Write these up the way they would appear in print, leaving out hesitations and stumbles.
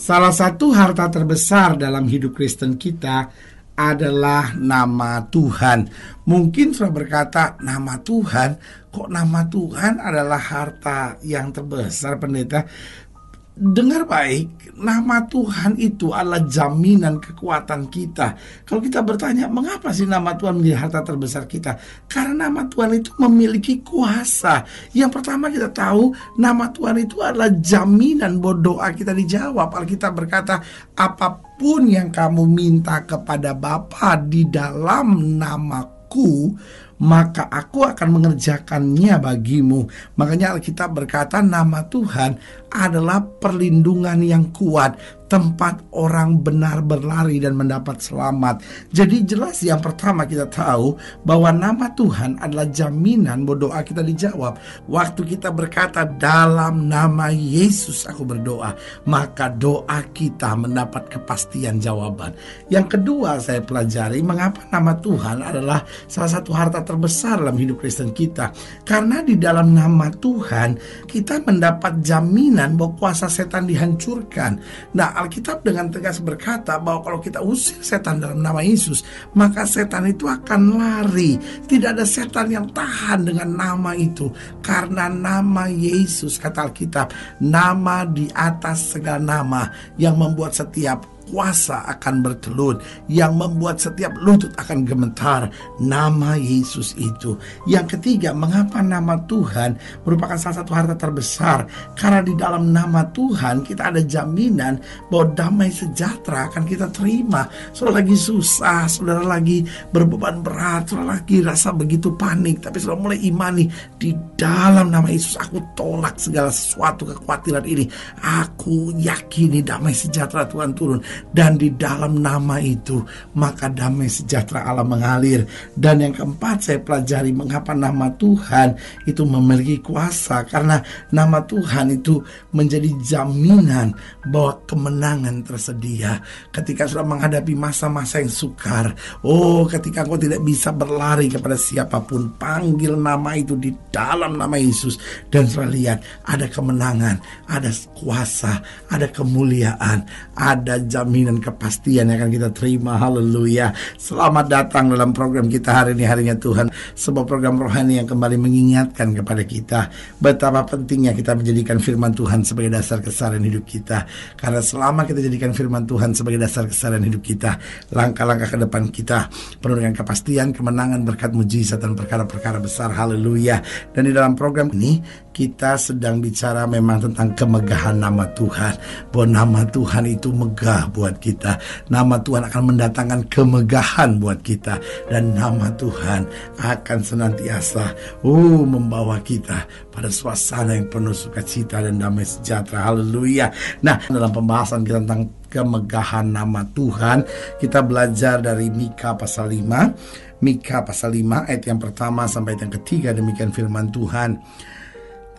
Salah satu harta terbesar dalam hidup Kristen kita adalah nama Tuhan. Mungkin sudah berkata, nama Tuhan, kok nama Tuhan adalah harta yang terbesar, pendeta? Dengar baik, nama Tuhan itu adalah jaminan kekuatan kita. Kalau kita bertanya, mengapa sih nama Tuhan menjadi harta terbesar kita? Karena nama Tuhan itu memiliki kuasa. Yang pertama kita tahu, nama Tuhan itu adalah jaminan bahwa doa kita dijawab. Alkitab berkata, apapun yang kamu minta kepada Bapa di dalam namaku, maka aku akan mengerjakannya bagimu. Makanya Alkitab berkata nama Tuhan adalah perlindungan yang kuat, tempat orang benar berlari dan mendapat selamat. Jadi jelas yang pertama kita tahu bahwa nama Tuhan adalah jaminan bahwa doa kita dijawab. Waktu kita berkata dalam nama Yesus aku berdoa, maka doa kita mendapat kepastian jawaban. Yang kedua saya pelajari mengapa nama Tuhan adalah salah satu harta terbesar dalam hidup Kristen kita. Karena di dalam nama Tuhan kita mendapat jaminan bahwa kuasa setan dihancurkan. Nah, Alkitab dengan tegas berkata bahwa kalau kita usir setan dalam nama Yesus, maka setan itu akan lari. Tidak ada setan yang tahan dengan nama itu. Karena nama Yesus, kata Alkitab, nama di atas segala nama yang membuat setiap kuasa akan bertelut, yang membuat setiap lutut akan gemetar. Nama Yesus itu. Yang ketiga, mengapa nama Tuhan merupakan salah satu harta terbesar? Karena di dalam nama Tuhan kita ada jaminan bahwa damai sejahtera akan kita terima. Saudara lagi susah, saudara lagi berbeban berat, saudara lagi rasa begitu panik, tapi saudara mulai imani, di dalam nama Yesus aku tolak segala sesuatu kekhawatiran ini. Aku yakini damai sejahtera Tuhan turun. Dan di dalam nama itu maka damai sejahtera Allah mengalir. Dan yang keempat saya pelajari mengapa nama Tuhan itu memiliki kuasa. Karena nama Tuhan itu menjadi jaminan bahwa kemenangan tersedia ketika sudah menghadapi masa-masa yang sukar. Oh, ketika engkau tidak bisa berlari kepada siapapun, panggil nama itu di dalam nama Yesus, dan sudah lihat ada kemenangan, ada kuasa, ada kemuliaan, ada jaminan kepastian yang akan kita terima. Haleluya. Selamat datang dalam program kita hari ini, harinya Tuhan, sebuah program rohani yang kembali mengingatkan kepada kita betapa pentingnya kita menjadikan firman Tuhan sebagai dasar keseharian hidup kita. Karena selama kita jadikan firman Tuhan sebagai dasar keseharian hidup kita, langkah-langkah ke depan kita penuh dengan kepastian, kemenangan, berkat, mujizat, dan perkara-perkara besar. Haleluya. Dan di dalam program ini kita sedang bicara memang tentang kemegahan nama Tuhan, bahwa nama Tuhan itu megah buat kita. Nama Tuhan akan mendatangkan kemegahan buat kita, dan nama Tuhan akan senantiasa membawa kita pada suasana yang penuh sukacita dan damai sejahtera. Haleluya. Nah, dalam pembahasan kita tentang kemegahan nama Tuhan, kita belajar dari Mika pasal 5. Mika pasal 5 ayat yang pertama sampai ayat yang ketiga. Demikian firman Tuhan.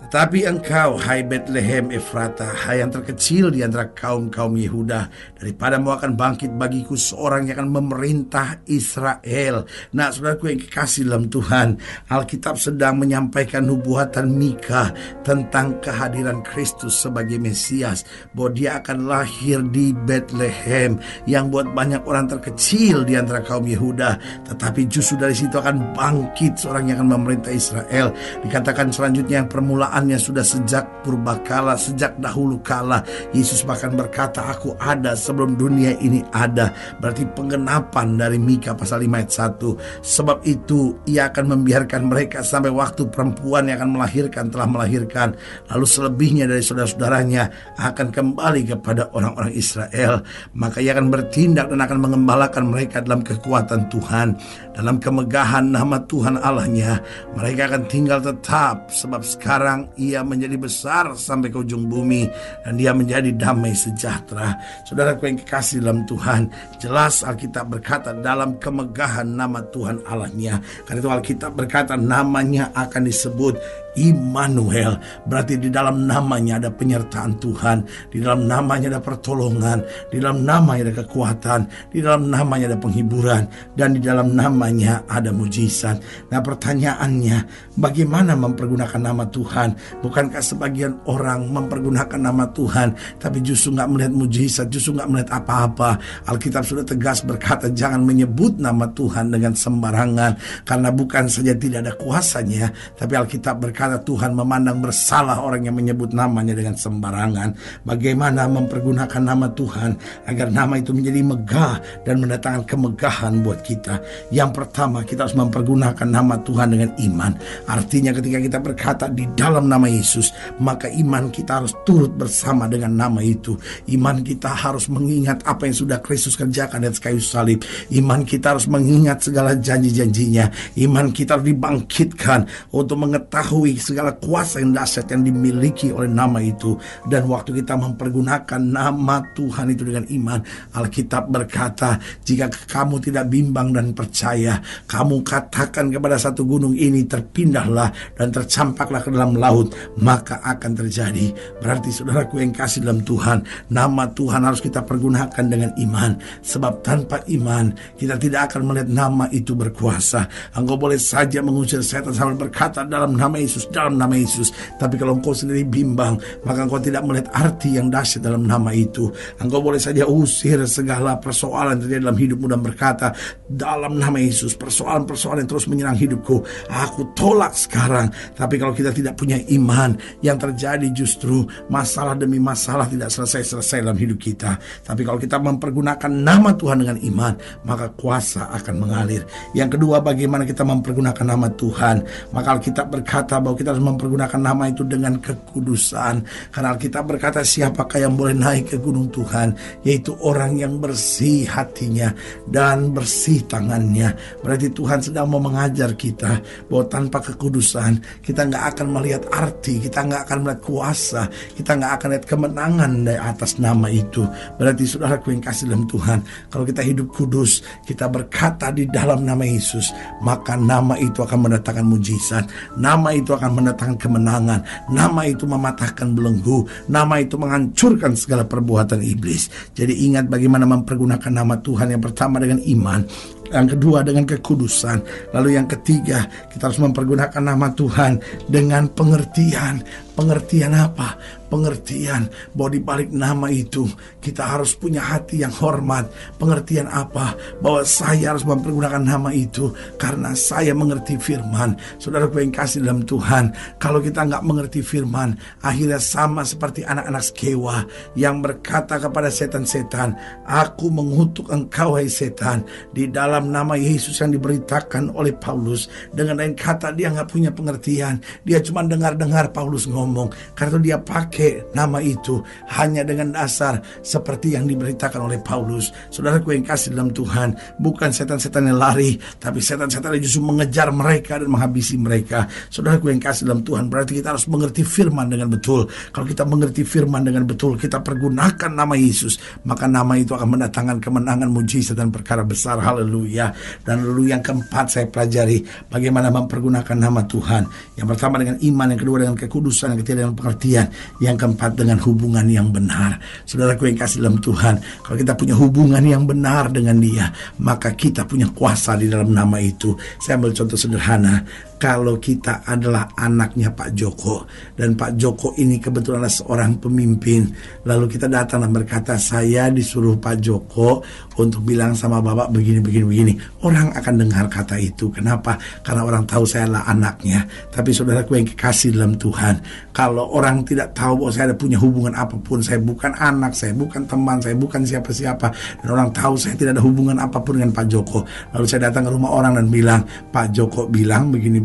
Tetapi engkau, hai Betlehem Efrata, hai yang terkecil di antara kaum-kaum Yehuda, daripadamu akan bangkit bagiku seorang yang akan memerintah Israel. Nah, saudaraku yang kekasih dalam Tuhan, Alkitab sedang menyampaikan nubuatan Mika tentang kehadiran Kristus sebagai Mesias, bahwa dia akan lahir di Betlehem, yang buat banyak orang terkecil di antara kaum Yehuda, tetapi justru dari situ akan bangkit seorang yang akan memerintah Israel. Dikatakan selanjutnya yang permulaan sudah sejak purbakala, sejak dahulu kala. Yesus bahkan berkata, aku ada sebelum dunia ini ada. Berarti penggenapan dari Mika pasal 5 ayat 1. Sebab itu ia akan membiarkan mereka sampai waktu perempuan yang akan melahirkan telah melahirkan, lalu selebihnya dari saudara-saudaranya akan kembali kepada orang-orang Israel. Maka ia akan bertindak dan akan mengembalakan mereka dalam kekuatan Tuhan, dalam kemegahan nama Tuhan Allahnya. Mereka akan tinggal tetap, sebab sekarang ia menjadi besar sampai ke ujung bumi, dan dia menjadi damai sejahtera. Saudaraku yang kekasih dalam Tuhan, jelas Alkitab berkata dalam kemegahan nama Tuhan Allahnya. Karena itu Alkitab berkata namanya akan disebut Immanuel. Berarti di dalam namanya ada penyertaan Tuhan, di dalam namanya ada pertolongan, di dalam namanya ada kekuatan, di dalam namanya ada penghiburan, dan di dalam namanya ada mujizat. Nah, pertanyaannya, bagaimana mempergunakan nama Tuhan? Bukankah sebagian orang mempergunakan nama Tuhan tapi justru nggak melihat mujizat, justru nggak melihat apa-apa? Alkitab sudah tegas berkata, jangan menyebut nama Tuhan dengan sembarangan, karena bukan saja tidak ada kuasanya, tapi Alkitab berkata Tuhan memandang bersalah orang yang menyebut namanya dengan sembarangan. Bagaimana mempergunakan nama Tuhan agar nama itu menjadi megah dan mendatangkan kemegahan buat kita? Yang pertama, kita harus mempergunakan nama Tuhan dengan iman. Artinya ketika kita berkata di dalam nama Yesus, maka iman kita harus turut bersama dengan nama itu. Iman kita harus mengingat apa yang sudah Kristus kerjakan di atas kayu salib. Iman kita harus mengingat segala janji-janjinya. Iman kita harus dibangkitkan untuk mengetahui segala kuasa yang dahsyat yang dimiliki oleh nama itu. Dan waktu kita mempergunakan nama Tuhan itu dengan iman, Alkitab berkata, jika kamu tidak bimbang dan percaya, kamu katakan kepada satu gunung ini, terpindahlah dan tercampaklah ke dalam laut, maka akan terjadi. Berarti saudaraku yang kasih dalam Tuhan, nama Tuhan harus kita pergunakan dengan iman. Sebab tanpa iman kita tidak akan melihat nama itu berkuasa. Engkau boleh saja mengusir setan sambil berkata dalam nama Yesus, dalam nama Yesus. Tapi kalau engkau sendiri bimbang, maka engkau tidak melihat arti yang dahsyat dalam nama itu. Engkau boleh saja usir segala persoalan yang terjadi dalam hidupmu dan berkata, dalam nama Yesus, persoalan-persoalan yang terus menyerang hidupku, aku tolak sekarang. Tapi kalau kita tidak punya iman, yang terjadi justru masalah demi masalah tidak selesai-selesai dalam hidup kita. Tapi kalau kita mempergunakan nama Tuhan dengan iman, maka kuasa akan mengalir. Yang kedua, bagaimana kita mempergunakan nama Tuhan? Maka Alkitab berkata bahwa kita harus mempergunakan nama itu dengan kekudusan. Karena Alkitab berkata, siapakah yang boleh naik ke gunung Tuhan? Yaitu orang yang bersih hatinya dan bersih tangannya. Berarti Tuhan sedang mau mengajar kita bahwa tanpa kekudusan kita nggak akan melihat arti, kita nggak akan melihat kuasa, kita nggak akan lihat kemenangan dari atas nama itu. Berarti saudaraku yang kasih dalam Tuhan, kalau kita hidup kudus, kita berkata di dalam nama Yesus, maka nama itu akan mendatangkan mujizat, nama itu akan mendatangkan kemenangan, nama itu mematahkan belenggu, nama itu menghancurkan segala perbuatan iblis. Jadi ingat bagaimana mempergunakan nama Tuhan. Yang pertama dengan iman, yang kedua dengan kekudusan, lalu yang ketiga kita harus mempergunakan nama Tuhan dengan pengertian. Pengertian apa? Pengertian bahwa di balik nama itu kita harus punya hati yang hormat. Pengertian apa? Bahwa saya harus mempergunakan nama itu karena saya mengerti firman. Saudaraku yang kasih dalam Tuhan, kalau kita nggak mengerti firman, akhirnya sama seperti anak-anak Skewa yang berkata kepada setan-setan, aku mengutuk engkau hai setan, di dalam nama Yesus yang diberitakan oleh Paulus. Dengan lain kata, dia nggak punya pengertian. Dia cuma dengar-dengar Paulus ngomong, karena dia pakai nama itu hanya dengan dasar seperti yang diberitakan oleh Paulus. Saudaraku yang kasih dalam Tuhan, bukan setan-setan yang lari, tapi setan-setan yang justru mengejar mereka dan menghabisi mereka. Saudaraku yang kasih dalam Tuhan, berarti kita harus mengerti firman dengan betul. Kalau kita mengerti firman dengan betul, kita pergunakan nama Yesus, maka nama itu akan mendatangkan kemenangan, mujizat dan perkara besar. Haleluya. Dan lalu yang keempat saya pelajari bagaimana mempergunakan nama Tuhan. Yang pertama dengan iman, yang kedua dengan kekudusan, yang ketiga dengan pengertian, yang keempat dengan hubungan yang benar. Saudaraku yang kasih dalam Tuhan, kalau kita punya hubungan yang benar dengan Dia, maka kita punya kuasa di dalam nama itu. Saya ambil contoh sederhana. Kalau kita adalah anaknya Pak Joko, dan Pak Joko ini kebetulan adalah seorang pemimpin, lalu kita datang dan berkata, saya disuruh Pak Joko untuk bilang sama Bapak begini. Orang akan dengar kata itu. Kenapa? Karena orang tahu saya adalah anaknya. Tapi saudaraku yang kekasih dalam Tuhan, kalau orang tidak tahu bahwa saya ada punya hubungan apapun, saya bukan anak, saya bukan teman, saya bukan siapa-siapa, dan orang tahu saya tidak ada hubungan apapun dengan Pak Joko, lalu saya datang ke rumah orang dan bilang, Pak Joko bilang begini,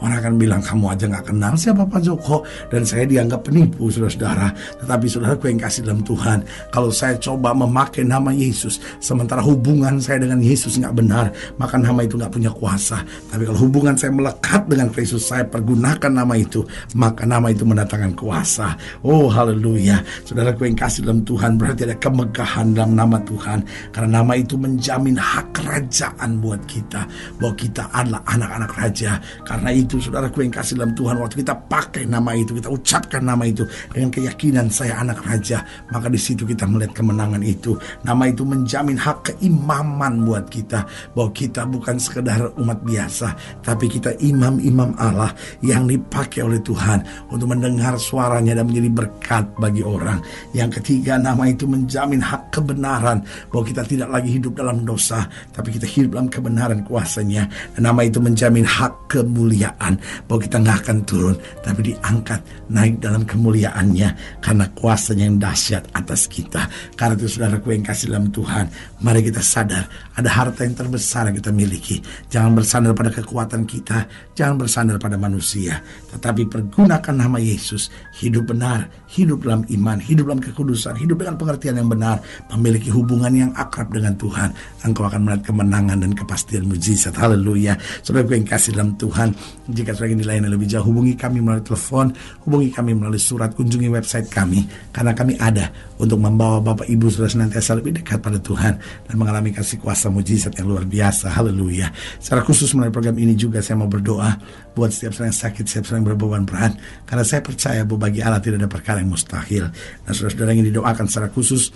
orang akan bilang, kamu aja gak kenal siapa Pak Joko, dan saya dianggap penipu, saudara-saudara. Tetapi saudaraku yang kasih dalam Tuhan, kalau saya coba memakai nama Yesus, sementara hubungan saya dengan Yesus gak benar, maka nama itu gak punya kuasa. Tapi kalau hubungan saya melekat dengan Kristus, saya pergunakan nama itu, maka nama itu mendatangkan kuasa. Oh haleluya. Saudaraku yang kasih dalam Tuhan, berarti ada kemegahan dalam nama Tuhan, karena nama itu menjamin hak kerajaan buat kita, bahwa kita adalah anak-anak raja. raja. Karena itu saudaraku yang kasih dalam Tuhan, waktu kita pakai nama itu, kita ucapkan nama itu dengan keyakinan saya anak raja, maka di situ kita melihat kemenangan itu. Nama itu menjamin hak keimaman buat kita, bahwa kita bukan sekedar umat biasa, tapi kita imam-imam Allah yang dipakai oleh Tuhan untuk mendengar suaranya dan menjadi berkat bagi orang. Yang ketiga, nama itu menjamin hak kebenaran, bahwa kita tidak lagi hidup dalam dosa, tapi kita hidup dalam kebenaran kuasanya. Dan nama itu menjamin hak kemuliaan, bahwa kita nggak akan turun, tapi diangkat naik dalam kemuliaannya, karena kuasanya yang dahsyat atas kita. Karena itu saudaraku yang kasih dalam Tuhan, mari kita sadar ada harta yang terbesar yang kita miliki. Jangan bersandar pada kekuatan kita, jangan bersandar pada manusia, tetapi pergunakan nama Yesus. Hidup benar, hidup dalam iman, hidup dalam kekudusan, hidup dengan pengertian yang benar, memiliki hubungan yang akrab dengan Tuhan. Engkau akan melihat kemenangan dan kepastian mujizat. Haleluya. Saudaraku yang kasih dalam Tuhan, jika saudara ingin dilayani lebih jauh, hubungi kami melalui telepon, hubungi kami melalui surat, kunjungi website kami, karena kami ada untuk membawa Bapak Ibu saudara senantiasa lebih dekat pada Tuhan dan mengalami kasih kuasa mujizat yang luar biasa. Haleluya. Secara khusus melalui program ini juga saya mau berdoa buat setiap orang yang sakit, setiap orang yang berbeban berat, karena saya percaya bahwa bagi Allah tidak ada perkara yang mustahil. Dan saudara-saudara yang ingin didoakan secara khusus,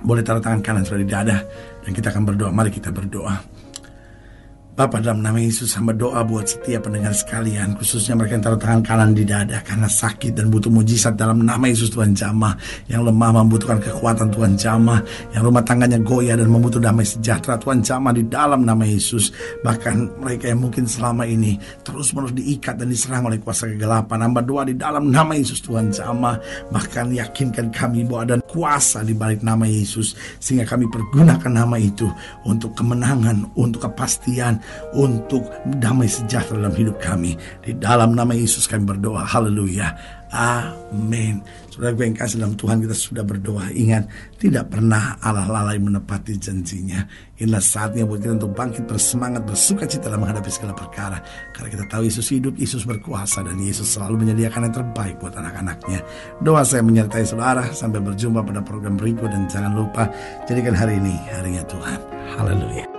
boleh taruh tangan kanan saudara di dada, dan kita akan berdoa. Mari kita berdoa. Bapa, dalam nama Yesus hamba doa buat setiap pendengar sekalian, khususnya mereka yang taruh tangan kanan di dada karena sakit dan butuh mujizat. Dalam nama Yesus Tuhan jamah, yang lemah membutuhkan kekuatan Tuhan jamah, yang rumah tangganya goyah dan membutuhkan damai sejahtera Tuhan jamah di dalam nama Yesus. Bahkan mereka yang mungkin selama ini terus menerus diikat dan diserang oleh kuasa kegelapan, hamba doa di dalam nama Yesus Tuhan jamah. Bahkan yakinkan kami bahwa ada kuasa di balik nama Yesus, sehingga kami pergunakan nama itu untuk kemenangan, untuk kepastian, untuk damai sejahtera dalam hidup kami. Di dalam nama Yesus kami berdoa. Haleluya. Amin. Saudara yang kasih dalam Tuhan, kita sudah berdoa. Ingat, tidak pernah Allah lalai menepati janjinya. Inilah saatnya buat kita untuk bangkit bersemangat, bersuka cita dalam menghadapi segala perkara. Karena kita tahu Yesus hidup, Yesus berkuasa, dan Yesus selalu menyediakan yang terbaik buat anak-anaknya. Doa saya menyertai saudara. Sampai berjumpa pada program berikut, dan jangan lupa jadikan hari ini harinya Tuhan. Haleluya.